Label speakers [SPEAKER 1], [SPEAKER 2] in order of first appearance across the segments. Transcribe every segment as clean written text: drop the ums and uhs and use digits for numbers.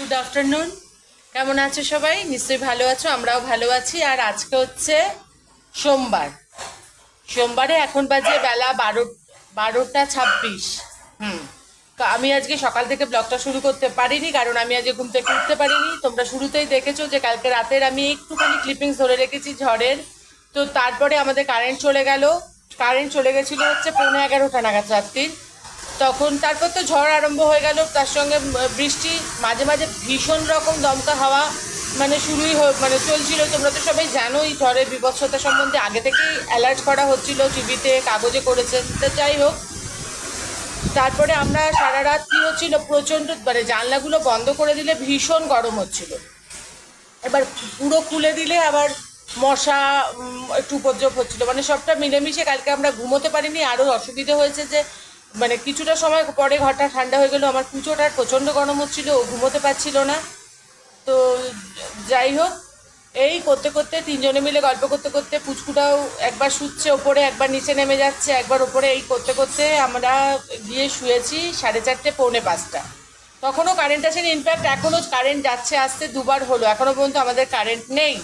[SPEAKER 1] Good afternoon. কেমন আছো সবাই? নিশ্চয়ই ভালো আছো, আমরাও ভালো আছি। আর আজকে হচ্ছে সোমবার। সোমবারে এখন বাজে বেলা 12টা 26। হুম। তো আমি আজকে সকাল থেকে ব্লগটা শুরু করতে পারিনি, কারণ আমি আজকে ঘুম থেকে উঠতে পারিনি। তোমরা শুরুতেই দেখেছো যে কালকে রাতের আমি একটুখানি ক্লিপিংস ধরে রেখেছি ঝড়ের। তো তারপরে আমাদের কারেন্ট চলে গেল। কারেন্ট চলে গেছিলো হচ্ছে 11:15 নাগাদ রাত্রির। তখন তারপর তো ঝড় আরম্ভ হয়ে গেল, তার সঙ্গে বৃষ্টি, মাঝে মাঝে ভীষণ রকম দমকা হাওয়া মানে শুরুই মানে চলছিল। তোমরা তো সবাই জানোই ঝড়ের বিভৎসতা সম্বন্ধে আগে থেকেই অ্যালার্ট করা হচ্ছিল, টিভিতে কাগজে করেছেন। তো যাই হোক, তারপরে আমরা সারা রাত কী হচ্ছিল, প্রচণ্ড মানে জানলাগুলো বন্ধ করে দিলে ভীষণ গরম হচ্ছিল। এবার পুরো খুলে দিলে আবার মশা একটু উপদ্রব হচ্ছিল, মানে সবটা মিলেমিশে কালকে আমরা ঘুমোতে পারিনি। আরও অসুবিধে হয়েছে যে মানে কিছুটা সময় পরে ঘরটা ঠান্ডা হয়ে গেল, আমার কুচোটার প্রচণ্ড গরম হচ্ছিল, ও ঘুমোতে পারছিল না। তো যাই হোক, এই করতে করতে তিনজনে মিলে গল্প করতে করতে পুচকুটাও একবার শুচ্ছে ওপরে, একবার নিচে নেমে যাচ্ছে, একবার ওপরে, এই করতে করতে আমরা গিয়ে শুয়েছি 4:30 পৌনে 5টা। তখনও কারেন্ট আসেনি, ইনফ্যাক্ট এখনও কারেন্ট যাচ্ছে আসতে দুবার হলো, এখনও পর্যন্ত আমাদের কারেন্ট নেই।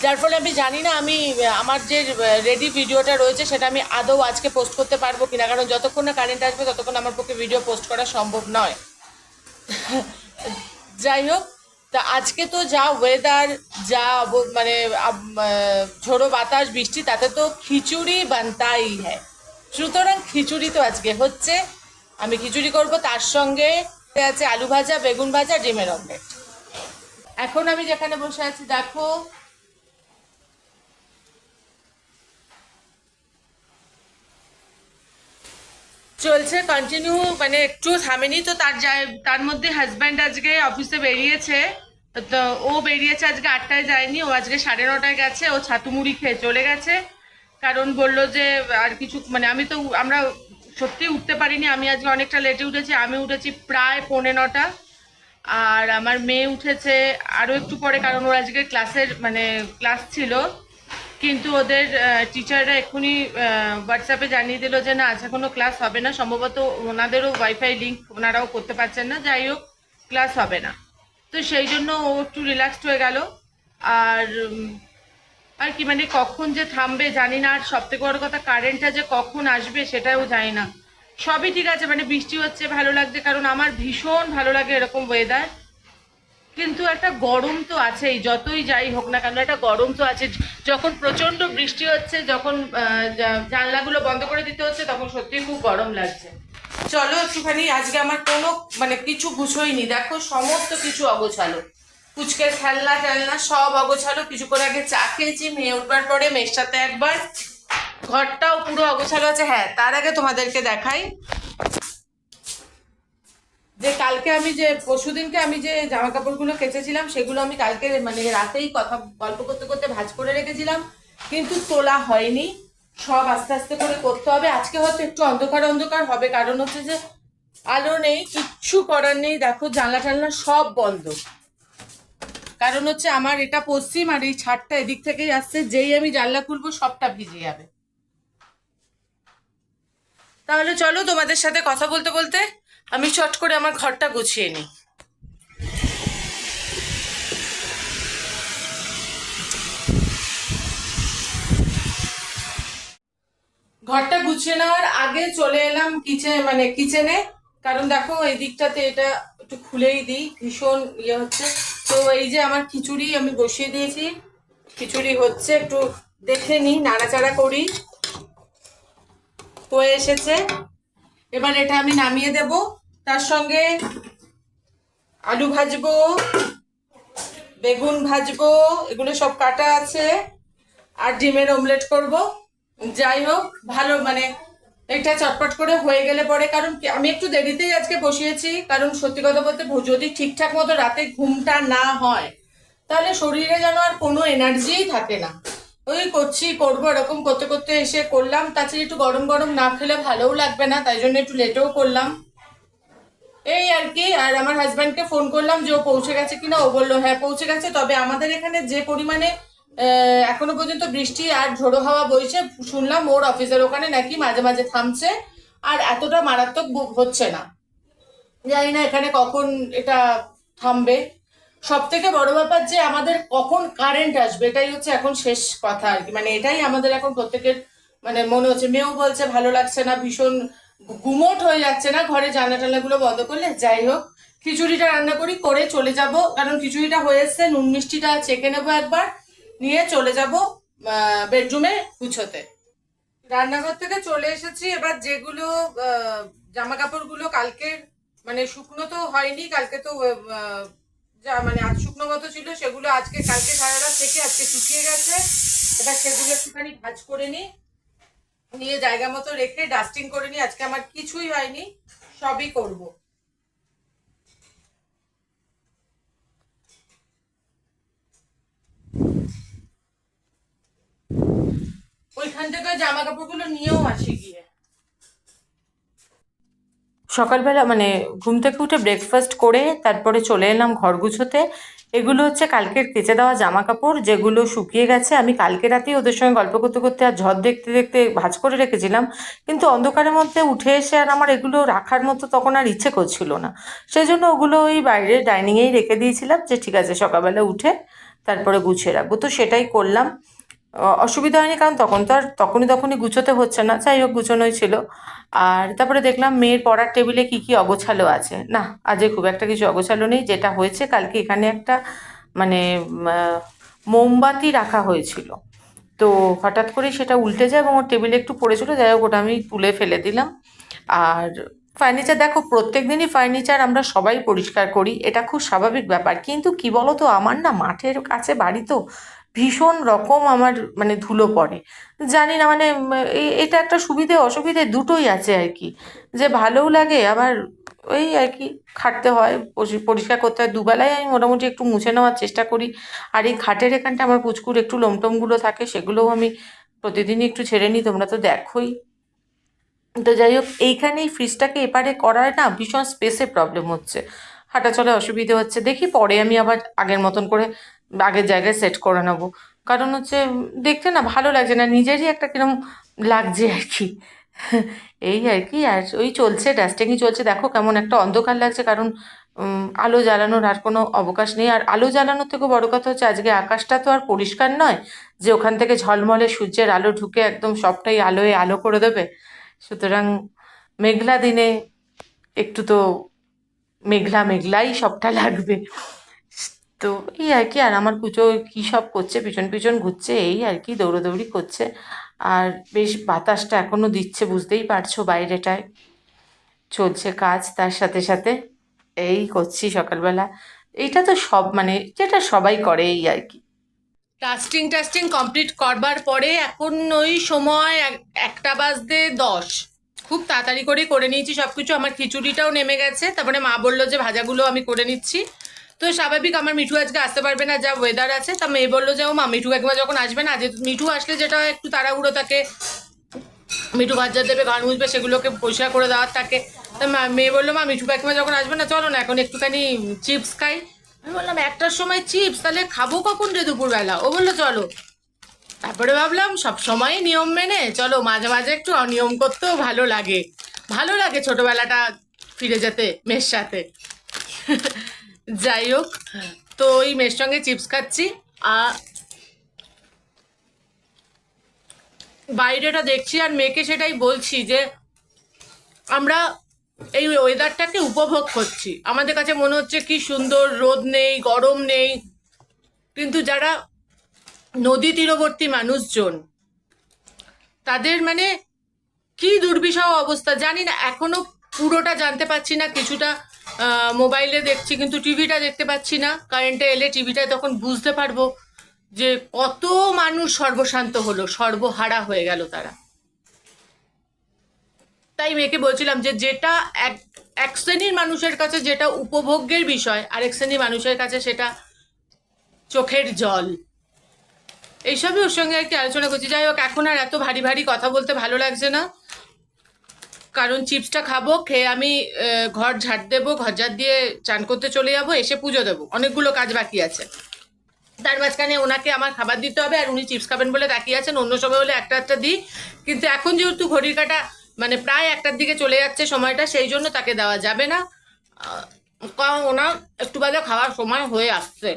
[SPEAKER 1] যার ফলে আমি জানি না আমি আমার যে রেডি ভিডিওটা রয়েছে সেটা আমি আদৌ আজকে পোস্ট করতে পারবো কিনা, কারণ যতক্ষণ না কারেন্ট আসবে ততক্ষণ আমার পক্ষে ভিডিও পোস্ট করা সম্ভব নয়। যাই হোক, তা আজকে তো যা ওয়েদার, যা মানে ঝোড়ো বাতাস বৃষ্টি, তাতে তো খিচুড়ি বানতাই হ্যায়। সুতরাং খিচুড়ি তো আজকে হচ্ছে, আমি খিচুড়ি করব, তার সঙ্গে আছে আলু ভাজা, বেগুন ভাজা, ডিমের অমলেট। এখন আমি যেখানে বসে আছি দেখো, চলছে কন্টিনিউ, মানে একটু থামেনি। তো তার মধ্যে হাজব্যান্ড আজকে অফিসে বেরিয়েছে। তো ও বেরিয়েছে আজকে 8টায়, যায়নি, ও আজকে 9:30টায় গেছে। ও ছাতু মুড়ি খেয়ে চলে গেছে, কারণ বলল যে আর কিছু, মানে আমরা সত্যি উঠতে পারিনি। আমি আজকে অনেকটা লেটে উঠেছি, আমি উঠেছি প্রায় 9:45। আর আমার মেয়ে উঠেছে আরও একটু পরে, কারণ ওর আজকে ক্লাস ছিল। কিন্তু ওদের টিচাররা এক্ষুনি হোয়াটসঅ্যাপে জানিয়ে দিল যে না, আজকে কোনো ক্লাস হবে না, সম্ভবত ওনাদেরও ওয়াইফাই লিঙ্ক ওনারাও করতে পারছেন না, যাই হোক ক্লাস হবে না। তো সেই জন্য ও একটু রিল্যাক্সড হয়ে গেল। আর আর কি, মানে কখন যে থামবে জানি না, আর সবথেকে বড় কথা কারেন্টটা যে কখন আসবে সেটাও জানি না। সবই ঠিক আছে, মানে বৃষ্টি হচ্ছে ভালো লাগছে, কারণ আমার ভীষণ ভালো লাগে এরকম ওয়েদার। কিন্তু একটা গরম তো আছেই, যতই যাই হোক না কেন একটা গরম তো আছে। যখন প্রচন্ড বৃষ্টি হচ্ছে, যখন জানলাগুলো বন্ধ করে দিতে হচ্ছে, তখন সত্যিই খুব গরম লাগছে। চলো একটুখানি, আজকে আমার কোনো মানে কিছু গুছোইনি, দেখো সমস্ত কিছু অগোছালো, পুচকের খেলনা টেলনা সব অগোছালো। কিছু করে আগে চা খেয়েছি, মেয়ে উঠবার পরে মেয়ের সাথে একবার, ঘরটাও পুরো অগোছালো আছে। হ্যাঁ, তার আগে তোমাদেরকে দেখাই যে কালকে আমি যে পরশুদিনকে আমি যে জামা কাপড়গুলো কেচেছিলাম, সেগুলো আমি কালকে মানে রাতেই গল্প করতে করতে ভাঁজ করে রেখেছিলাম, কিন্তু তোলা হয়নি। সব আস্তে আস্তে করে করতে হবে। আজকে হয়তো একটু অন্ধকার অন্ধকার হবে, কারণ হচ্ছে যে আলো নেই, কিচ্ছু করার নেই। দেখো জানলা টানলা সব বন্ধ, কারণ হচ্ছে আমার এটা পশ্চিম, আর এই ছাদটা এদিক থেকেই আসছে, যেই আমি জানলা খুলবো সবটা ভিজে যাবে। তাহলে চলো, তোমাদের সাথে কথা বলতে বলতে আমি চট করে আমার ঘরটা গুছিয়ে নিই। ঘরটা গুছিয়ে নেওয়ার আগে চলে এলাম কিচেনে, কারণ দেখো এই দিকটাতে এটা একটু খুলেই দিই, ভীষণ ইয়ে হচ্ছে। তো এই যে আমার খিচুড়ি আমি বসিয়ে দিয়েছি, খিচুড়ি হচ্ছে, একটু দেখে নিই, নাড়াচাড়া করি। হয়ে এসেছে, এবার এটা আমি নামিয়ে দেব। তার সঙ্গে আলু ভাজবো, বেগুন ভাজবো, এগুলো সব কাটা আছে, আর ডিমের অমলেট করব। যাই হোক, ভালো মানে এটা চটপট করে হয়ে গেলে পরে, কারণ আমি একটু দেরিতেই আজকে বসিয়েছি, কারণ সত্যি কথা বলতে যদি ঠিকঠাক মতো রাতে ঘুমটা না হয়, তাহলে শরীরে যেন আর কোনো এনার্জিই থাকে না। ওই করবো এরকম করতে করতে এসে করলাম। তাছাড়া একটু গরম গরম না খেলে ভালোও লাগবে না, তাই জন্য একটু লেটেও করলাম, এই আর কি। আর আমার হাজব্যান্ডকে ফোন করলাম যে ও পৌঁছে গেছে কিনা, ও বললো হ্যাঁ পৌঁছে গেছে। তবে আমাদের এখানে যে পরিমাণে এখনো পর্যন্ত বৃষ্টি আর ঝোড়ো হাওয়া বইছে, শুনলাম ওর অফিসের ওখানে নাকি মাঝে মাঝে থামছে, আর এতটা মারাত্মক হচ্ছে না। জানি না এখানে কখন এটা থামবে। সব থেকে বড় ব্যাপার যে আমাদের কখন কারেন্ট আসবে, এটাই হচ্ছে এখন শেষ কথা আর কি। মানে এটাই আমাদের এখন প্রত্যেকের মানে মনে হচ্ছে। মেয়েও বলছে ভালো লাগছে না, ভীষণ গুমোট হয়ে যাচ্ছে না ঘরে জানলা টানলাগুলো বন্ধ করলে। যাই হোক, খিচুড়িটা রান্না করি, করে চলে যাব, কারণ খিচুড়িটা হয়ে এসছে, নুন মিষ্টিটা চেখে নেবো একবার, নিয়ে চলে যাব বেডরুমে গুছোতে। রান্নাঘর থেকে চলে এসেছি। এবার যেগুলো জামা কাপড়গুলো কালকের মানে শুকনো তো হয়নি, কালকে তো যা মানে আজ শুকনো মতো ছিল, সেগুলো আজকে কালকে সারা রাত থেকে আজকে শুকিয়ে গেছে। এবার সেগুলো একটুখানি ভাঁজ করে নিই, নিয়ে জায়গা মতো রেখে ডাস্টিং করে নিই। আজকে আমার কিছুই হয়নি, সবই করব। ওইখান থেকে জামা কাপড়গুলো নিয়েও আসি গিয়ে। সকালবেলা মানে ঘুম থেকে উঠে ব্রেকফাস্ট করে তারপরে চলে এলাম ঘর গুছোতে। এগুলো হচ্ছে কালকের কেচে দেওয়া জামা কাপড়, যেগুলো শুকিয়ে গেছে। আমি কালকে রাতেই ওদের সঙ্গে গল্প করতে করতে আর ঝড় দেখতে দেখতে ভাঁজ করে রেখেছিলাম, কিন্তু অন্ধকারের মধ্যে উঠে এসে আর আমার এগুলো রাখার মতো তখন আর ইচ্ছে করছিল না। সেই জন্য ওগুলো ওই বাইরে ডাইনিংয়েই রেখে দিয়েছিলাম, যে ঠিক আছে সকালবেলা উঠে তারপরে গুছিয়ে রাখবো। তো সেটাই করলাম। অসুবিধা হয়নি, কারণ তখন তো আর তখনই গুছোতে হচ্ছে না। যাই হোক, গুছোনোই ছিল। আর তারপরে দেখলাম মেয়ের পড়ার টেবিলে কি কি অগোছালো আছে। না, আজকে খুব একটা কিছু অগোছালো নেই। যেটা হয়েছে, কালকে এখানে একটা মানে মোমবাতি রাখা হয়েছিল, তো হঠাৎ করেই সেটা উল্টে যায় এবং ওর টেবিলে একটু পড়েছিল। যাই হোক, ওটা আমি তুলে ফেলে দিলাম। আর ফার্নিচার দেখো, প্রত্যেক দিনই ফার্নিচার আমরা সবাই পরিষ্কার করি, এটা খুব স্বাভাবিক ব্যাপার। কিন্তু কি বলো তো, আমার না মাঠের কাছে বাড়ি তো, ভীষণ রকম আমার মানে ধুলো পড়ে। জানি না মানে এটা একটা সুবিধে অসুবিধে দুটোই আছে আর কি। যে ভালোও লাগে, আবার ওই আর কি খাটতে হয়, পরিষ্কার করতে হয়। দুবেলায় আমি মোটামুটি একটু মুছে নেওয়ার চেষ্টা করি। আর এই খাটের এখানটা আমার পুচকুর একটু লোমটোমগুলো থাকে, সেগুলোও আমি প্রতিদিনই একটু ছেড়ে নিই, তোমরা তো দেখোই। তো যাই হোক, এইখানেই ফ্রিজটাকে এপারে করায় না ভীষণ স্পেসে প্রবলেম হচ্ছে, হাঁটা চলায় অসুবিধে হচ্ছে। দেখি পরে আমি আবার আগের মতন করে আগের জায়গায় সেট করে নেবো। কারণ হচ্ছে দেখতে না ভালো লাগছে না, নিজেরই একটা কিরম লাগছে আর কি। এই আর কি। আর ওই চলছে, ডাস্টিংই চলছে। দেখো কেমন একটা অন্ধকার লাগছে, কারণ আলো জ্বালানোর আর কোনো অবকাশ নেই। আর আলো জ্বালানোর থেকে বড় কথা হচ্ছে, আজকে আকাশটা তো আর পরিষ্কার নয় যে ওখান থেকে ঝলমলে সূর্যের আলো ঢুকে একদম সবটাই আলোয় আলো করে দেবে। সুতরাং মেঘলা দিনে একটু তো মেঘলা মেঘলাই সবটা লাগবে। তো এই আর কি। আর আমার কুচো কী সব করছে, পিছন পিছন ঘুরছে, এই আর কি দৌড়োদৌড়ি করছে। আর বেশ বাতাসটা এখনও দিচ্ছে, বুঝতেই পারছো বাইরেটায় চলছে কাজ। তার সাথে সাথে এই করছি সকালবেলা। এইটা তো সব মানে যেটা সবাই করে, এই আর কি। টাস্টিং কমপ্লিট করবার পরে এখন ওই সময় 1:10 খুব তাড়াতাড়ি করে নিয়েছি সব কিছু। আমার খিচুড়িটাও নেমে গেছে, তারপরে মা বললো যে ভাজাগুলো আমি করে নিচ্ছি। তো স্বাভাবিক, আমার মিঠু আজকে আসতে পারবে না, যা ওয়েদার আছে। তা মেয়ে বললো যে ও মা, মিঠু একবার যখন আসবে না, যে মিঠু আসলে যেটা একটু তাড়াহুড়ো থাকে, মিঠু ভাজা দেবে, ঘর মুছবে, সেগুলোকে পরিষ্কার করে দেওয়ার থাকে। তা মেয়ে বললো মা, মিঠু কাকিমা যখন আসবে না, চলো না এখন একটুখানি চিপস খাই। আমি বললাম 1টার সময় চিপস, তাহলে খাবো কখন রে দুপুরবেলা? ও বললো চলো। তারপরে ভাবলাম সব সময় নিয়ম মেনে চলো, মাঝে মাঝে একটু অনিয়ম করতেও ভালো লাগে। ভালো লাগে ছোটবেলাটা ফিরে যেতে মেয়ের সাথে। যাই হোক, তো ওই মেয়ের সঙ্গে চিপস খাচ্ছি। আর বাইরেটা দেখছি আর মেয়েকে সেটাই বলছি যে আমরা এই ওয়েদারটাকে উপভোগ করছি। আমাদের কাছে মনে হচ্ছে কি সুন্দর, রোদ নেই, গরম নেই। কিন্তু যারা নদী তীরবর্তী মানুষজন, তাদের মানে কি দুর্বিষহ অবস্থা জানি না, এখনো পুরোটা জানতে পারছি না। কিছুটা মোবাইলে দেখছি, কিন্তু টিভিটা দেখতে পাচ্ছি না। কারেন্টে এলে টিভিটায় তখন বুঝতে পারবো যে কত মানুষ সর্বশান্ত হলো, সর্বহারা হয়ে গেল তারা। তাই মেয়েকে বলছিলাম যে যেটা এক এক শ্রেণীর মানুষের কাছে যেটা উপভোগ্যের বিষয়, আরেক শ্রেণীর মানুষের কাছে সেটা চোখের জল। এইসবই ওর সঙ্গে আর কি আলোচনা করছি। যাই হোক, এখন আর এত ভারী ভারী কথা বলতে ভালো লাগছে না, কারণ চিপসটা খাবো, খেয়ে আমি ঘর ঝাড় দেবো, ঘর ঝাড় দিয়ে চান করতে চলে যাবো, এসে পুজো দেবো, অনেকগুলো কাজ বাকি আছে। তার মাঝখানে ওনাকে আমার খাবার দিতে হবে, আর উনি চিপস খাবেন বলে তাকিয়ে আছেন। অন্য সময় হলে একটা দিই, কিন্তু এখন যেহেতু ঘড়ির কাঁটা মানে প্রায় 1টার দিকে চলে যাচ্ছে সময়টা, সেই জন্য তাকে দেওয়া যাবে না। কারণ ওনার একটু বাদে খাওয়ার সময় হয়ে আসছে।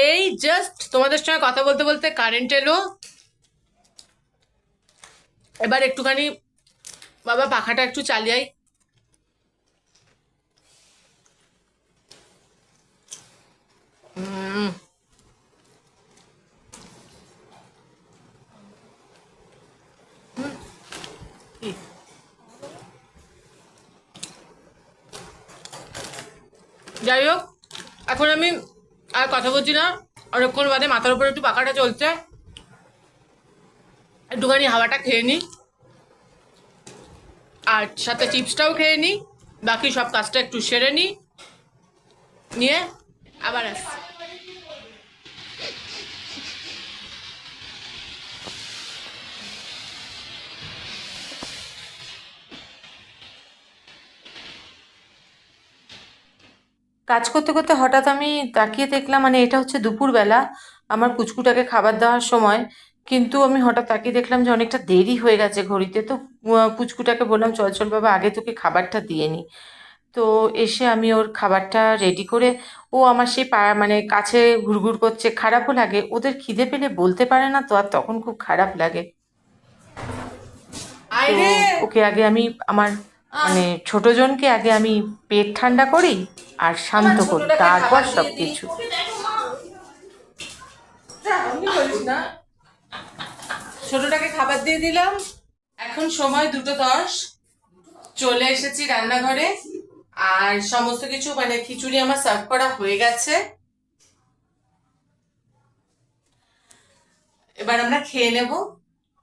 [SPEAKER 1] এই জাস্ট তোমাদের সঙ্গে কথা বলতে বলতে কারেন্ট এলো। এবার একটুখানি বাবা পাখাটা একটু চালিয়াই। যাই হোক, এখন আমি আর কথা বলছি না, অনেকক্ষণ বাদে মাথার উপরে একটু পাখাটা চলছে, একটুখানি হাওয়াটা খেয়ে নিই, আর সাথে চিপসটাও খেয়ে নিই, বাকি সব কাজটা একটু সেরে নিই, নিয়ে আবার আসছি। কাজ করতে করতে হঠাৎ আমি তাকিয়ে দেখলাম, মানে এটা হচ্ছে দুপুরবেলা আমার পুচকুটাকে খাবার দেওয়ার সময়, কিন্তু আমি হঠাৎ তাকিয়ে দেখলাম যে অনেকটা দেরি হয়ে গেছে ঘড়িতে। তো পুচকুটাকে বললাম চল চল বাবা আগে তোকে খাবারটা দিয়ে নি। তো এসে আমি ওর খাবারটা রেডি করে, ও আমার সেই মানে কাছে ঘুরঘুর করছে, খারাপও লাগে, ওদের খিদে পেলে বলতে পারে না তো, আর তখন খুব খারাপ লাগে। তো ওকে আগে আমি আমার মানে ছোটজনকে আগে আমি পেট ঠান্ডা করি আর শান্ত করি, তারপর সব কিছু। ছোটটাকে খাবার দিয়ে দিলাম। এখন সময় 2:10, চলে এসেছি রান্নাঘরে, আর সমস্ত কিছু মানে খিচুড়ি আমার সার্ভ করা হয়ে গেছে। এবার আমরা খেয়ে নেব।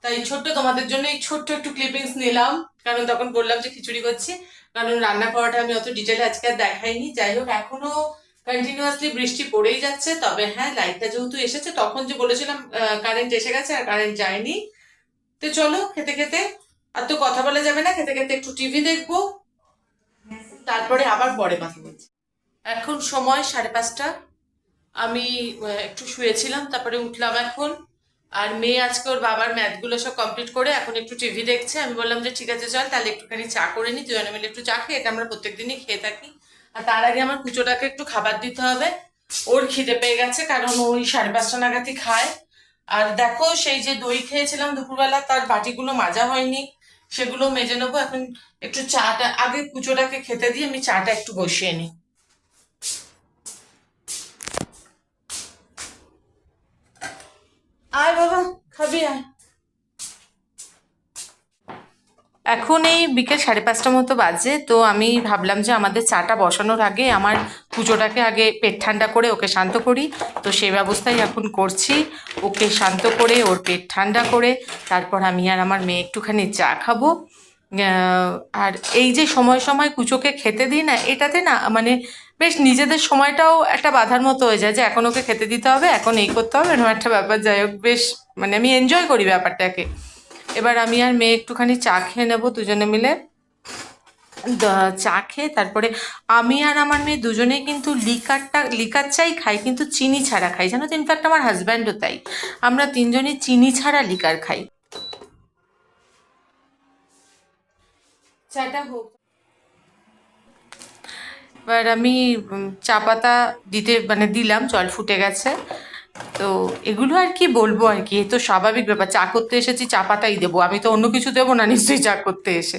[SPEAKER 1] তাই ছোট্ট তোমাদের জন্য এই ছোট্ট একটু ক্লিপিংস নিলাম, কারণ তখন বললাম যে খিচুড়ি করছি, কারণ রান্না করাটা আমি অত ডিটেলে আজকে আর দেখাইনি। যাই হোক, এখনো কন্টিনিউয়াসলি বৃষ্টি পড়েই যাচ্ছে, তবে হ্যাঁ লাইটটা যেহেতু এসেছে, তখন যে বলেছিলাম কারেন্ট এসে গেছে, আর কারেন্ট যায়নি। তো চলো খেতে খেতে, আর তো কথা বলা যাবে না, খেতে খেতে একটু টিভি দেখবো, তারপরে আবার পরে কথা বলছি। এখন সময় 5:30। আমি একটু শুয়েছিলাম, তারপরে উঠলাম এখন। আর মেয়ে আজকে ওর বাবার ম্যাথগুলো সব কমপ্লিট করে এখন একটু টিভি দেখছে। আমি বললাম যে ঠিক আছে চল তাহলে একটুখানি চা করে নি, দুজনে মিলে একটু চা খেয়ে, এটা আমরা প্রত্যেকদিনই খেয়ে থাকি। আর তার আগে আমার কুচোটাকে একটু খাবার দিতে হবে, ওর খিদে পেয়ে গেছে, কারণ ওই 5:30 নাগাদই খায়। আর দেখো সেই যে দই খেয়েছিলাম দুপুরবেলা, তার বাটিগুলো মাজা হয়নি, সেগুলো মেজে নেবো এখন। একটু চাটা আগে কুচোটাকে খেতে দিয়ে আমি চাটা একটু বসিয়ে নিই। আয় বাবা, খাবি আয়। এখন এই বিকেল 5:30 মতো বাজে, তো আমি ভাবলাম যে আমাদের চাটা বসানোর আগে আমার পুজোটাকে আগে পেট ঠান্ডা করে ওকে শান্ত করি। তো সেই ব্যবস্থাই এখন করছি, ওকে শান্ত করে ওর পেট ঠান্ডা করে তারপর আমি আর আমার মেয়ে একটুখানি চা খাবো। আর এই যে সময় সময় কুচোকে খেতে দিই না, এটাতে না মানে বেশ নিজেদের সময়টাও একটা বাধার মতো হয়ে যায়, যে এখন ওকে খেতে দিতে হবে, এখন এই করতে হবে, এরকম একটা ব্যাপার। যাই হোক, বেশ মানে আমি এনজয় করি ব্যাপারটাকে। এবার আমি আর মেয়ে একটুখানি চা খেয়ে নেবো দুজনে মিলে। চা খেয়ে তারপরে আমি আর আমার মেয়ে দুজনেই কিন্তু লিকার চাই খাই, কিন্তু চিনি ছাড়া খাই, জানো তো। ইনফ্যাক্ট আমার হাজব্যান্ডও তাই, আমরা তিনজনই চিনি ছাড়া লিকার খাই। চাটা হোক। এবার আমি চা পাতা দিতে মানে দিলাম, জল ফুটে গেছে। তো এগুলো আর কি বলবো, আর কি এ তো স্বাভাবিক ব্যাপার, চা করতে এসেছি চা পাতাই দেবো, আমি তো অন্য কিছু দেবো না নিশ্চয়ই চা করতে এসে।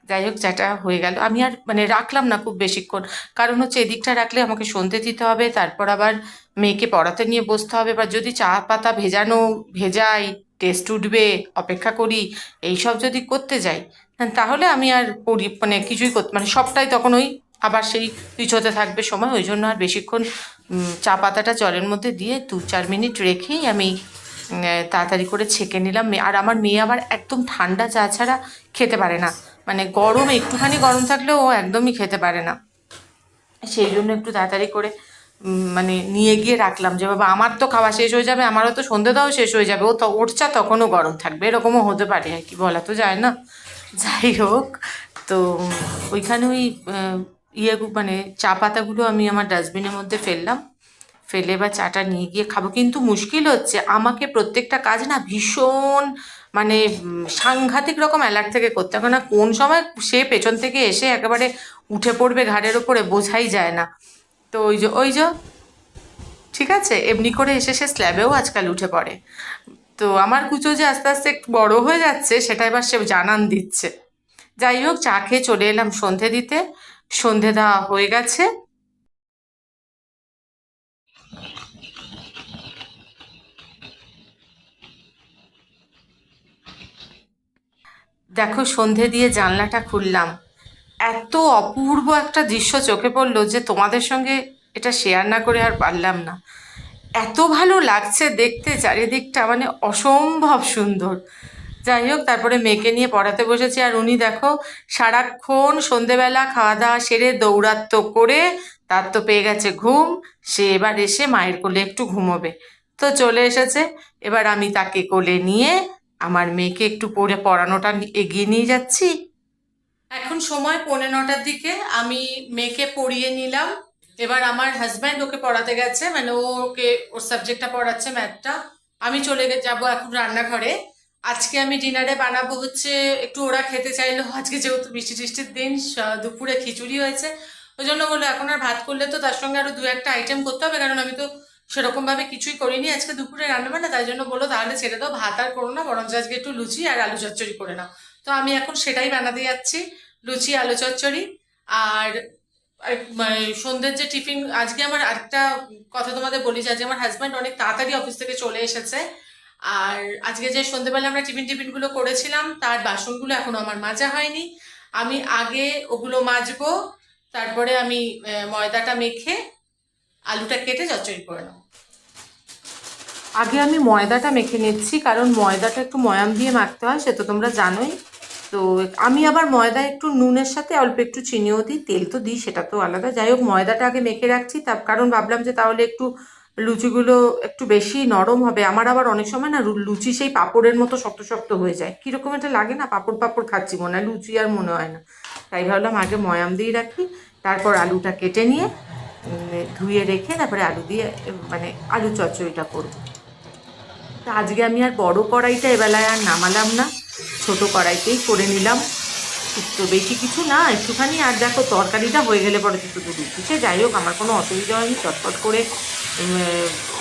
[SPEAKER 1] যাই হোক, চাটা হয়ে গেল, আমি আর মানে রাখলাম না খুব বেশিক্ষণ, কারণ হচ্ছে এদিকটা রাখলে আমাকে সন্ধে দিতে হবে, তারপর আবার মেয়েকে পড়াতে নিয়ে বসতে হবে, বা যদি চা পাতা ভেজাই, টেস্ট উঠবে, অপেক্ষা করি, এইসব যদি করতে যাই, তাহলে আমি আর করি মানে কিছুই করতে মানে সবটাই তখন ওই আবার সেই পিছোতে থাকবে সময়। ওই জন্য আর বেশিক্ষণ চা পাতাটা জলের মধ্যে দিয়ে 2-4 মিনিট রেখেই আমি তাড়াতাড়ি করে ছেঁকে নিলাম। আর আমার মেয়ে আবার একদম ঠান্ডা চা ছাড়া খেতে পারে না, মানে গরম একটুখানি গরম থাকলেও ও একদমই খেতে পারে না। সেই জন্য একটু তাড়াতাড়ি করে মানে নিয়ে গিয়ে রাখলাম, যে বাবা আমার তো খাওয়া শেষ হয়ে যাবে, আমারও তো সন্ধে দাও শেষ হয়ে যাবে, ও তো ওর চা তখনও গরম থাকবে, এরকমও হতে পারে আর কি, বলা তো যায় না। যাই হোক, তো ওইখানে ওই মানে চা পাতাগুলো আমি আমার ডাস্টবিনের মধ্যে ফেললাম, ফেলে বা চাটা নিয়ে গিয়ে খাবো। কিন্তু মুশকিল হচ্ছে আমাকে প্রত্যেকটা কাজ না ভীষণ মানে সাংঘাতিক রকম অ্যালার্ট থেকে করতে হবে না, কোন সময় সে পেছন থেকে এসে একেবারে উঠে পড়বে ঘাড়ের ওপরে বোঝাই যায় না। তো ওই যে ঠিক আছে, এমনি করে এসে সে স্ল্যাবেও আজকাল উঠে পড়ে। তো আমার কুচো যে আস্তে আস্তে একটু বড় হয়ে যাচ্ছে সেটা এবার সে জানান দিচ্ছে। যাই হোক, চা খেয়ে চলে এলাম সন্ধে দিতে। সন্ধে দেওয়া হয়ে গেছে। দেখো, সন্ধে দিয়ে জানলাটা খুললাম, এত অপূর্ব একটা দৃশ্য চোখে পড়লো যে তোমাদের সঙ্গে এটা শেয়ার না করে আর পারলাম না। এত ভালো লাগছে দেখতে চারিদিকটা, মানে অসম্ভব সুন্দর। যাই হোক, তারপরে মেয়েকে নিয়ে পড়াতে বসেছি, আর উনি দেখো সারাক্ষণ সন্ধেবেলা খাওয়া দাওয়া সেরে দৌড়াত্ম করে তার তো পেয়ে গেছে ঘুম। সে এবার এসে মায়ের কোলে একটু ঘুমোবে। তো চলে এসেছে। এবার আমি তাকে কোলে নিয়ে আমার মেয়েকে একটু পড়ানোটা এগিয়ে নিয়ে যাচ্ছি। এখন সময় 9:45 দিকে। আমি মেয়েকে পড়িয়ে নিলাম। এবার আমার হাজব্যান্ড ওকে পড়াতে গেছে, মানে ওকে ওর সাবজেক্টটা পড়াচ্ছে, ম্যাথটা। আমি চলে যাবো এখন রান্নাঘরে। আজকে আমি ডিনারে বানাবো হচ্ছে, একটু ওরা খেতে চাইলো আজকে যেহেতু বৃষ্টি টিষ্টির দিন, দুপুরে খিচুড়ি হয়েছে। ওই জন্য বললো এখন আর ভাত করলে তো তার সঙ্গে আরো দু একটা আইটেম করতে হবে, কারণ আমি তো সেরকম ভাবে কিছুই করিনি আজকে দুপুরে রান্না বান্না। তাই জন্য বললো তাহলে ছেড়ে দাও, ভাত আর করো না, বরঞ্চ আজকে একটু লুচি আর আলু চচ্চড়ি করে নাও। তো আমি এখন সেটাই বানাতে যাচ্ছি, লুচি আলু চচ্চড়ি। আর মানে সন্ধ্যের যে টিফিন, আজকে আমার আরেকটা কথা তোমাদের বলি যে আজকে আমার হাজব্যান্ড অনেক তাড়াতাড়ি অফিস থেকে চলে এসেছে। আর আজকে যে সন্ধ্যেবেলা আমরা টিফিনগুলো করেছিলাম তার বাসনগুলো এখনো আমার মাজা হয়নি। আমি আগে ওগুলো মাজবো, তারপরে আমি ময়দাটা মেখে আলুটা কেটে চচ্চড়ি করে নেবো। আগে আমি ময়দাটা মেখে নিচ্ছি, কারণ ময়দাটা একটু ময়াম দিয়ে মাখতে হয়, সে তো তোমরা জানোই। তো আমি আবার ময়দা একটু নুনের সাথে অল্প একটু চিনিও দিই, তেল তো দিই সেটা তো আলাদা। যাই হোক, ময়দাটা আগে মেখে রাখছি, তার কারণ ভাবলাম যে তাহলে একটু লুচিগুলো একটু বেশি নরম হবে। আমার আবার অনেক সময় না লুচি সেই পাঁপড়ের মতো শক্ত শক্ত হয়ে যায়, কীরকম একটা লাগে না, পাঁপড় পাঁপড় খাচ্ছি মনে হয়, লুচি আর মনে হয় না। তাই ভাবলাম আগে ময়াম দিয়ে রাখি, তারপর আলুটা কেটে নিয়ে ধুয়ে রেখে তারপরে আলু দিয়ে মানে আলু চচ্চড়িটা করবো। তা আজকে আমি আর বড় কড়াইটা এবেলায় আর নামালাম না, ছোট কড়াইতেই করে নিলাম। তো বেশি কিছু না, একটুখানি। আর দেখো তরকারিটা হয়ে গেলে পরে তো শুধু দিচ্ছে। যাই হোক, আমার কোনো অসুবিধা হয়নি, চটপট করে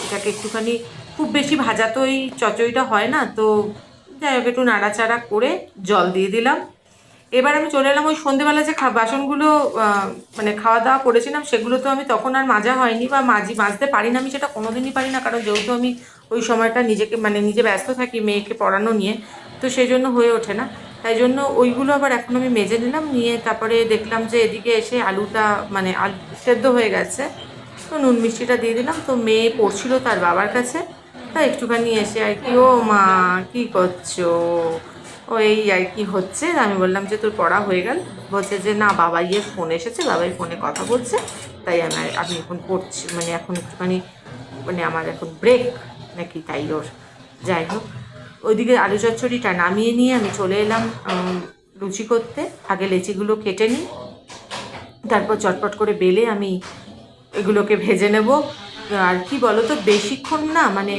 [SPEAKER 1] এটাকে একটুখানি, খুব বেশি ভাজা তো এই চচ্চড়িটা হয় না, তো যাই হোক একটু নাড়াচাড়া করে জল দিয়ে দিলাম। এবার আমি চলে এলাম ওই সন্ধেবেলা যে বাসনগুলো মানে খাওয়া দাওয়া করেছিলাম, সেগুলো তো আমি তখন আর মাজা হয়নি, বা মাজতে পারি না, আমি সেটা কোনোদিনই পারি না, কারণ যেহেতু আমি ওই সময়টা নিজেকে মানে নিজে ব্যস্ত থাকি মেয়েকে পড়ানো নিয়ে, তো সেই জন্য হয়ে ওঠে না। তাই জন্য ওইগুলো আবার এখন আমি মেজে নিলাম, নিয়ে তারপরে দেখলাম যে এদিকে এসে আলুটা মানে আলু সেদ্ধ হয়ে গেছে, তো নুন মিষ্টিটা দিয়ে দিলাম। তো মেয়ে পড়ছিল তার বাবার কাছে, তা একটুখানি এসে আর কি, ও মা কী করছো, ও এই আর কি হচ্ছে। আমি বললাম যে তোর পড়া হয়ে গেল? বলছে যে না, বাবাইয়ের ফোন এসেছে, বাবাই ফোনে কথা বলছে, তাই আমি এখন পড়ছি, মানে এখন একটুখানি মানে আমার এখন ব্রেক নাকি, তাই ওর। যাই হোক, ওইদিকে আলু চচ্চড়িটা নামিয়ে নিয়ে আমি চলে এলাম লুচি করতে। আগে লেচিগুলো কেটে নিই, তারপর চটপট করে বেলে আমি এগুলোকে ভেজে নেব। আর কি বলো তো, বেশিক্ষণ না মানে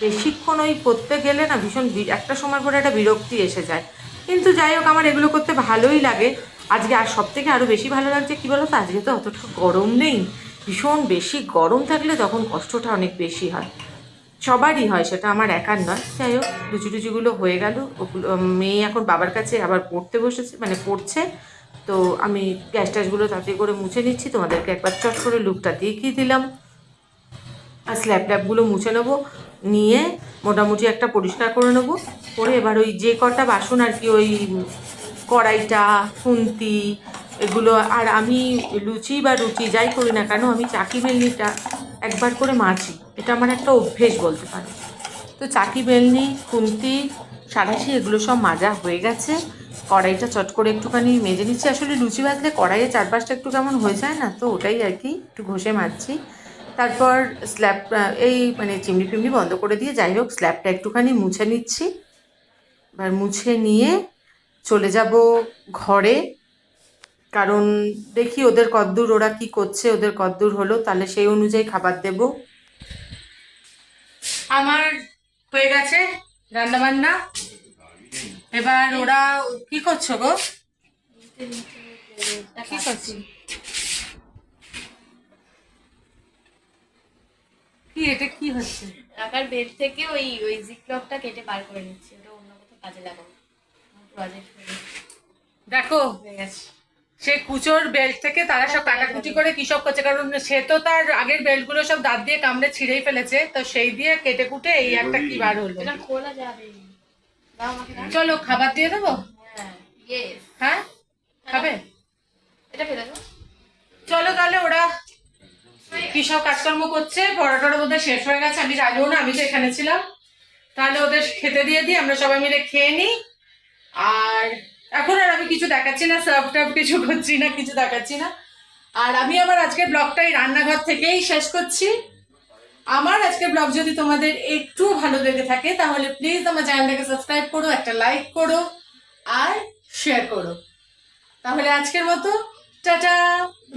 [SPEAKER 1] বেশিক্ষণ ওই করতে গেলে না ভীষণ একটা সময় পরে একটা বিরক্তি এসে যায়। কিন্তু যাই হোক, আমার এগুলো করতে ভালোই লাগে। আজকে আর সব থেকে আরও বেশি ভালো লাগছে কী বলো তো, আজকে তো অতটা গরম নেই। ভীষণ বেশি গরম থাকলে তখন কষ্টটা অনেক বেশি হয়, সবারই হয়, সেটা আমার একার নয়। যাই হোক, লুচি টুচিগুলো হয়ে গেল, ওগুলো মেয়ে এখন বাবার কাছে আবার পড়তে বসেছে, মানে পড়ছে। তো আমি গ্যাস ট্যাসগুলো তাড়াতাড়ি করে মুছে নিচ্ছি, তোমাদেরকে একবার চট করে লুকটা দেখিয়ে দিলাম। আর স্ল্যাব ট্যাবগুলো মুছে নেবো, নিয়ে মোটামুটি একটা পরিষ্কার করে নেবো, করে এবার ওই যে কটা বাসন আর কি, ওই কড়াইটা, খুন্তি, এগুলো। আর আমি লুচি বা রুটি যাই করি না কেন, আমি চাকি বেলনিটা একবার করে মাজি, এটা আমার একটা অভ্যেস বলতে পারো। তো চাকি বেলনি, খুন্তি, সাঁড়াশি এগুলো সব মাজা হয়ে গেছে। কড়াইটা চট করে একটুখানি মেজে নিচ্ছি, আসলে লুচি ভাজলে কড়াইয়ের চারপাশটা একটু কেমন হয়ে যায় না, তো ওটাই আর কি একটু ঘষে মাজছি। তারপর স্ল্যাব এই মানে চিমনি ফিমনি বন্ধ করে দিয়ে যাই হোক স্ল্যাবটা একটুখানি মুছে নিচ্ছি। এবার মুছে নিয়ে চলে যাব ঘরে, কারণ দেখি ওদের কদ্দূর ওরা কি করছে, ওদের কদ্দূর হলো, তাহলে সেই অনুযায়ী খাবার দেব। আমার হয়ে গেছে রান্না বান্না। এবার ওরা কি করছো গো? কি করছি? কি এটা কি হচ্ছে?
[SPEAKER 2] টাকার বেড থেকে ওই জিপলকটা কেটে বার করে নিচ্ছি, ওটা অন্য কোথাও কাজে লাগাবো। প্রজেক্ট
[SPEAKER 1] দেখো
[SPEAKER 2] হয়ে গেছে।
[SPEAKER 1] সে কুচোর বেল্ট থেকে তারা সব কাটাকুটি করে কি সব করছে, কারণ সে তো তার আগের বেল্ট গুলো সব দাঁত দিয়ে কামড়ে ছিঁড়েই ফেলেছে, তো সেই দিয়ে কেটে কুটে এই একটা কি বার হলো।
[SPEAKER 2] এটা খোলা যাবে। দাও আমাকে দাও।
[SPEAKER 1] চলো খাবার দিয়ে দেবো।
[SPEAKER 2] হ্যাঁ, ইয়েস।
[SPEAKER 1] হ্যাঁ খাবে?
[SPEAKER 2] এটা ফেলে দাও।
[SPEAKER 1] চলো তাহলে ওরা কি সব কাজকর্ম করছে, পরোটার মধ্যে শেষ হয়ে গেছে, আমি জানিও না, আমি তো এখানে ছিলাম। তাহলে ওদের খেতে দিয়ে দিই, আমরা সবাই মিলে খেয়ে নিই। আর এখন আর আমি কিছু দেখাচ্ছি না, সার্ভ টার্ভ কিছু করছি না, কিছু দেখাচ্ছি না। আর আমি আমার আজকের ব্লগটাই রান্নাঘর থেকেই শেষ করছি। আমার আজকের ব্লগ যদি তোমাদের একটু ভালো লেগে থাকে তাহলে প্লিজ আমার চ্যানেলটাকে সাবস্ক্রাইব করো, একটা লাইক করো আর শেয়ার করো। তাহলে আজকের মতো টাটা,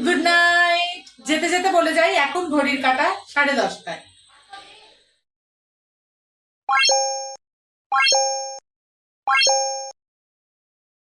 [SPEAKER 1] গুড নাইট। যেতে যেতে বলে যাই এখন ঘড়ির কাঁটা 10:30।